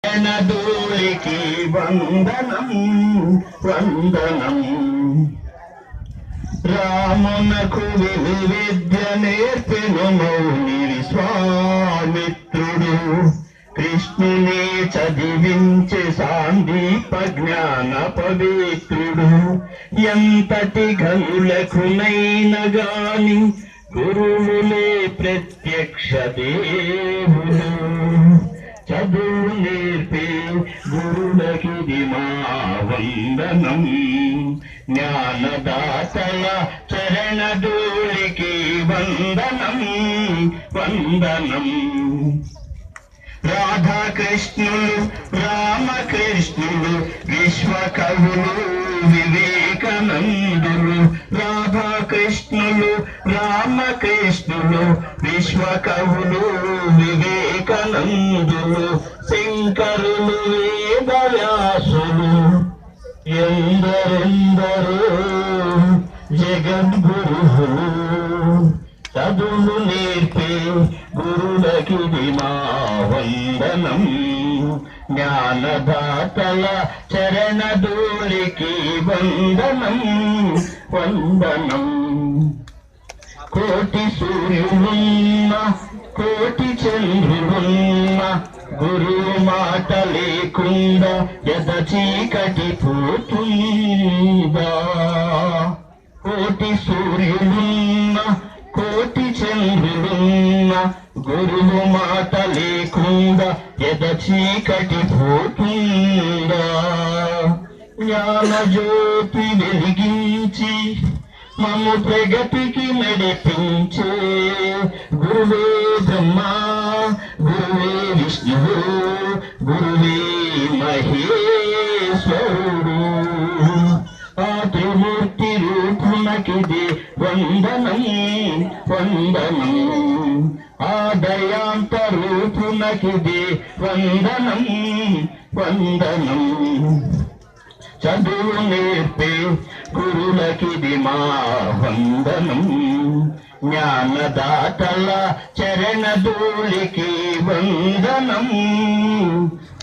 ధూళికి వందనం వందనం. రామునకు విద్య నేర్పెను మౌని విశ్వామిత్రుడు. కృష్ణుని చదివించే సాందీప జ్ఞాన పవిత్రుడు. ఎంతటి ఘనులకునైన గాని గురువులే ప్రత్యక్ష దేవుడు. చదువు నేర్పే గురులకిది మా వందనం. జ్ఞానదాతల చరణధూళికి వందనం వందనం. రాధాకృష్ణులు రామకృష్ణులు విశ్వకవులు వివేకానందులు. రాధాకృష్ణులు రామకృష్ణులు విశ్వకవులు వివేకానందులు. శంకరులు వేదవ్యాసులు ఎందరెందరో జగద్గురువులు. చదువు నేర్పే గురులకిది మా వందనం. జ్ఞానదాతల చరణధూళికి వందనం వందనం. కోటి సూర్యులున్న కోటి చంద్రులున్న గురువు మాట లేకుండా ఎద చీకటి పోతుందా. కోటి సూర్యులున్న కోటి చంద్రులున్న గురువు మాట లేకుండా ఎద చీకటి పోతుందా. జ్ఞాన జ్యోతి వెలిగించి మమ్ము ప్రగతికి నడిపించే గురువే బ్రహ్మ గురువే విష్ణువు గురువే మహేశ్వరుడు. ఆ త్రిమూర్తి రూపునకిది వందనం వందనం. ఆ దయాంత రూపునకిది వందనం వందనం. చదువు నేర్పే గురులకిది మా వందనం. జ్ఞానదాతల చరణధూళికి వందనం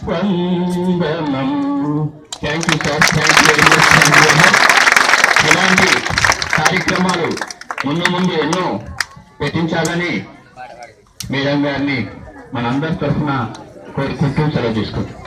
వందనం. Thank you sir, thank you very much. ఇలాంటి కార్యక్రమాలు ముందు ముందు ఎన్నో పెట్టించాలని మేడం గారిని మనందరి తరఫున కోరుకుంటూ సెలవు తీసుకుంటాం.